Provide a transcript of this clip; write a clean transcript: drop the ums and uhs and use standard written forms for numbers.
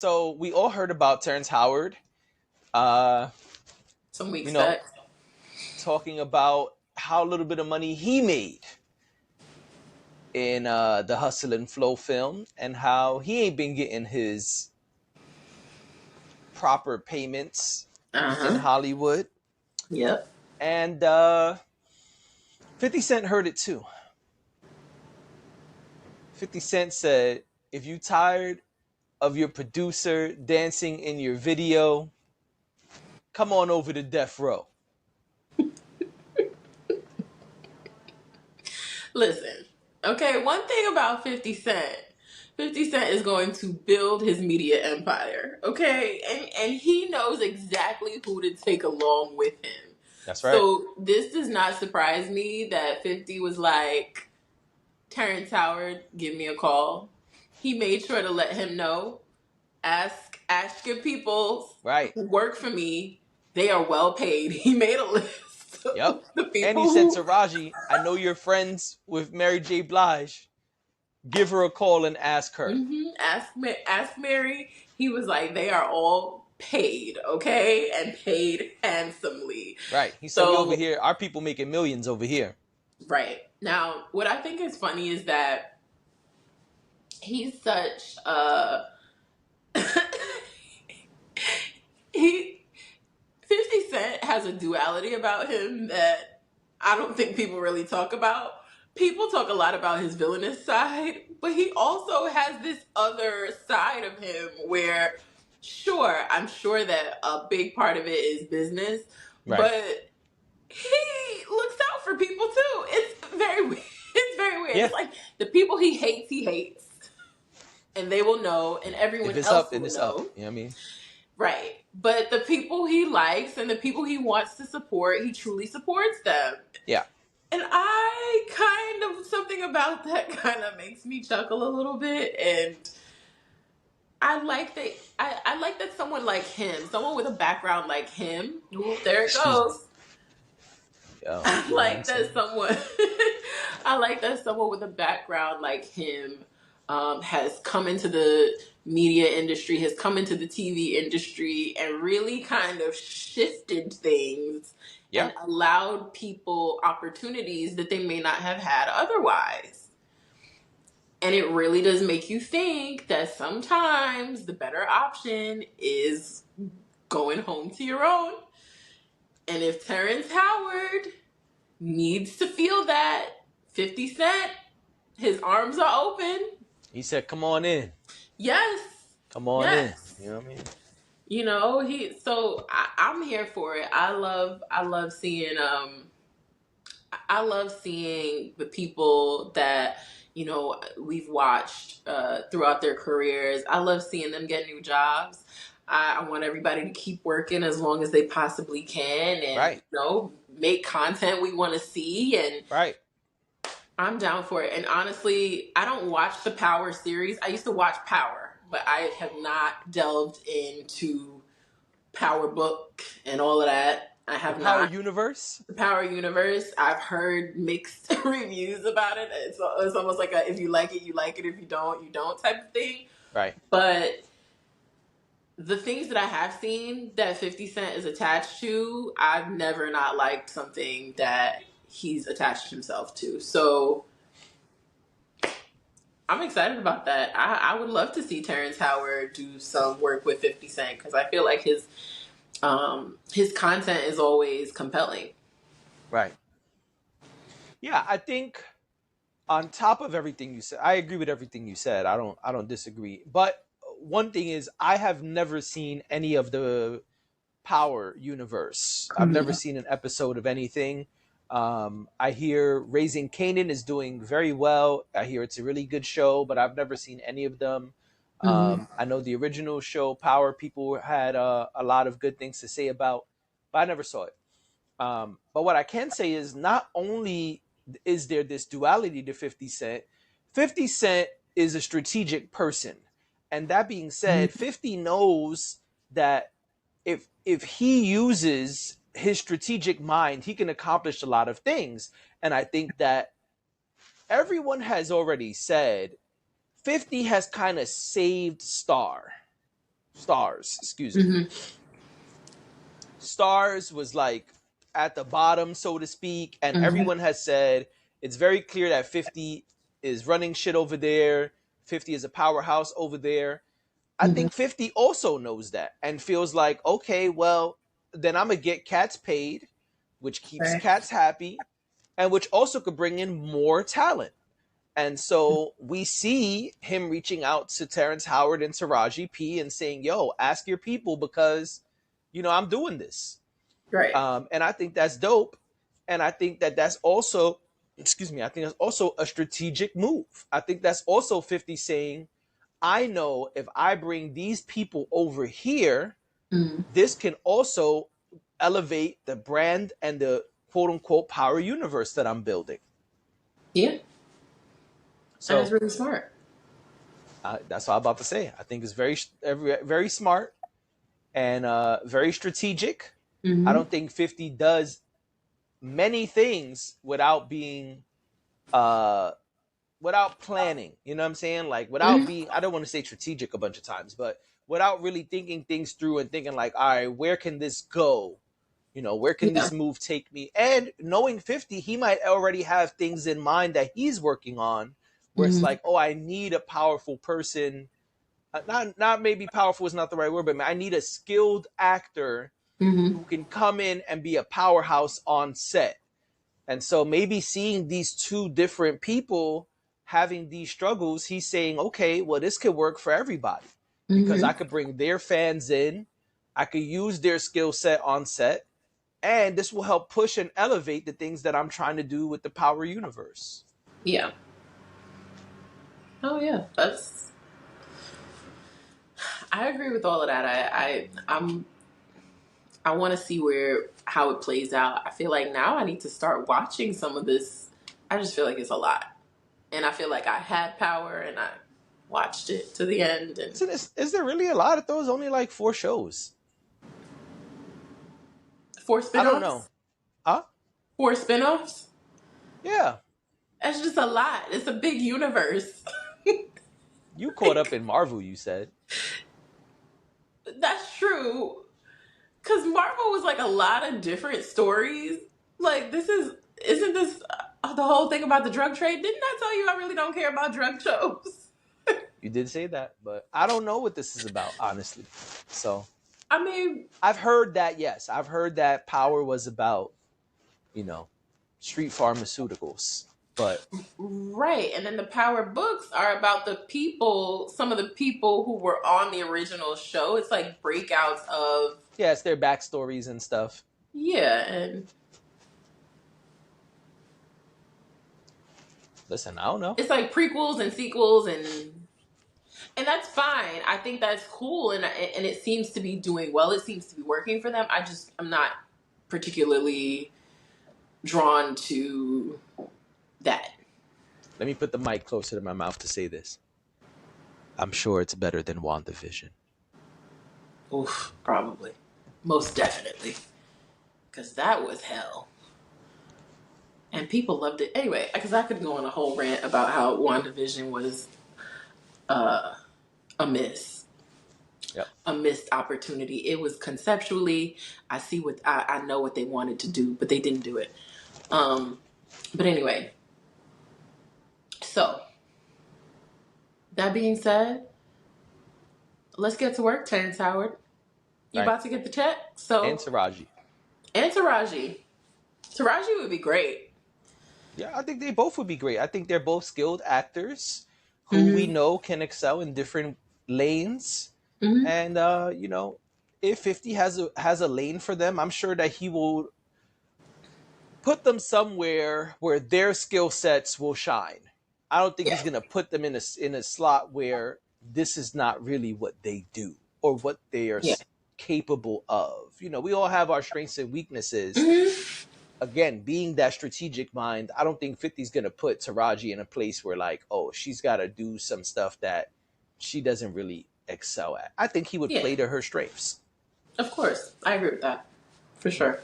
So we all heard about Terrence Howard, uh, Some you weeks know, back. talking about how little bit of money he made in the Hustle and Flow film and how he ain't been getting his proper payments Uh in huh. Hollywood. Yep. And 50 Cent heard it too. 50 Cent said, if you tired of your producer dancing in your video, come on over to Death Row. Listen. Okay, one thing about 50 Cent. 50 Cent is going to build his media empire, okay? And he knows exactly who to take along with him. That's right. So this does not surprise me that 50 was like, Terrence Howard, give me a call. He made sure to let him know. Ask your people Right. who work for me. They are well paid. He made a list Yep. of the And people he said, who Taraji, I know you're friends with Mary J. Blige. Give her a call and ask her. ask Mary. He was like, they are all paid, okay, and paid handsomely. Right. He said, we over So here, our people making millions over here. right now, what I think is funny is that he's such a he 50 Cent has a duality about him that I don't think people really talk about. People talk a lot about his villainous side, but he also has this other side of him where, sure, I'm sure that a big part of it is business, Right. but he looks out for people too. It's very weird. It's very weird. Yeah. It's like the people he hates, and they will know, and If everyone it's else up, then will it's up. know. You know what I mean? Right. But the people he likes and the people he wants to support, he truly supports them. Yeah. And something about that kind of makes me chuckle a little bit. And I like that someone like him, someone with a background like him, ooh, there it Excuse me. goes. Yo, I you know what I'm like that saying? someone, I like that someone with a background like him has come into the media industry, has come into the TV industry, and really kind of shifted things and Yep. allowed people opportunities that they may not have had otherwise. And it really does make you think that sometimes the better option is going home to your own. And if Terrence Howard needs to feel that 50 Cent, his arms are open. He said, come on in. Yes. Come on in. Yes. You know what I mean? You know, I'm here for it. I love seeing the people that, we've watched throughout their careers. I love seeing them get new jobs. I want everybody to keep working as long as they possibly can and, Right. make content we want to see. And Right. I'm down for it. And honestly, I don't watch the Power series. I used to watch Power, but I have not delved into Power Book and all of that. I The have Power not. Universe? The Power Universe, I've heard mixed reviews about it. It's almost like a if you like it, you like it. If you don't type of thing. Right. But the things that I have seen that 50 Cent is attached to, I've never not liked something that he's attached himself to. So I'm excited about that. I would love to see Terrence Howard do some work with 50 Cent because I feel like his content is always compelling. Right. Yeah, I think on top of everything you said, I agree with everything you said. I don't disagree. But one thing is I have never seen any of the Power universe. I've never seen an episode of anything. I hear Raising Canaan is doing very well. I hear it's a really good show, but I've never seen any of them. Mm-hmm. I know the original show Power people had a lot of good things to say about, but I never saw it. But what I can say is not only is there this duality to 50 Cent, 50 Cent is a strategic person. And that being said, 50 knows that if he uses his strategic mind, he can accomplish a lot of things. And I think that everyone has already said 50 has kind of saved Star. Stars, excuse me. Mm-hmm. Stars was like at the bottom, so to speak, and Mm-hmm. everyone has said it's very clear that 50 is running shit over there. 50 is a powerhouse over there. I Mm-hmm. think 50 also knows that and feels like, okay, well, then I'm gonna get cats paid, which keeps Right. cats happy, and which also could bring in more talent. And so we see him reaching out to Terrence Howard and Taraji P and saying, yo, ask your people because, I'm doing this. Right. And I think that's dope. And I think that that's also, excuse me, I think that's also a strategic move. I think that's also 50 saying, I know if I bring these people over here, Mm-hmm. this can also elevate the brand and the quote unquote power universe that I'm building. Yeah, and it's So really smart. that's what I'm about to say. I think it's very smart and very strategic. I Mm-hmm. don't think 50 does many things without being uh without planning. You know what I'm saying? Like without Mm-hmm. being, I don't want to say strategic a bunch of times, but without really thinking things through and thinking like, all right, where can this go? Where can Yeah. this move take me? And knowing 50, he might already have things in mind that he's working on where it's Mm-hmm. like, oh, I need a powerful person. Not maybe powerful is not the right word, but I need a skilled actor Mm-hmm. who can come in and be a powerhouse on set. And so maybe seeing these two different people having these struggles, he's saying, okay, well, this could work for everybody because I Mm-hmm. could bring their fans in, I could use their skill set on set, and this will help push and elevate the things that I'm trying to do with the Power Universe. Yeah. Oh yeah. That's. I agree with all of that. I want to see how it plays out. I feel like now I need to start watching some of this. I just feel like it's a lot, and I feel like I had power and I watched it to the end. And Is there really a lot of those? Only like 4 shows. four I don't know. spinoffs, Huh? four spinoffs. Yeah. That's just a lot. It's a big universe. You caught up Like, in Marvel, you said. that's true. Because Marvel was like a lot of different stories. Like isn't this the whole thing about the drug trade? Didn't I tell you I really don't care about drug shows? You did say that, but I don't know what this is about, honestly. So I mean, I've heard that, yes. I've heard that Power was about, you know, street pharmaceuticals. But right. And then the Power books are about the people, some of the people who were on the original show. It's like breakouts of, yeah, it's their backstories and stuff. yeah. And Listen, I don't know. it's like prequels and sequels and that's fine. I think that's cool. And it seems to be doing well. It seems to be working for them. I'm not particularly drawn to that. Let me put the mic closer to my mouth to say this. I'm sure it's better than WandaVision. Oof, probably. Most definitely. Because that was hell. And people loved it. Anyway, because I could go on a whole rant about how WandaVision was uh, a miss. Yep. A missed opportunity. It was conceptually, I know what they wanted to do, but they didn't do it. But anyway, so that being said, let's get to work, Terrence Howard. You Right. about to get the check? And So, Taraji. and Taraji. Taraji would be great. Yeah, I think they both would be great. I think they're both skilled actors who we Mm-hmm. know can excel in different lanes. Mm-hmm. And if 50 has a lane for them, I'm sure that he will put them somewhere where their skill sets will shine. I don't think Yeah. he's gonna put them in a slot where this is not really what they do or what they are Yeah. capable of. We all have our strengths and weaknesses. Mm-hmm. Again, being that strategic mind, I don't think 50's gonna put Taraji in a place where like, oh, she's got to do some stuff that she doesn't really excel at. I think he would Yeah. play to her strengths. Of course. I agree with that. For sure.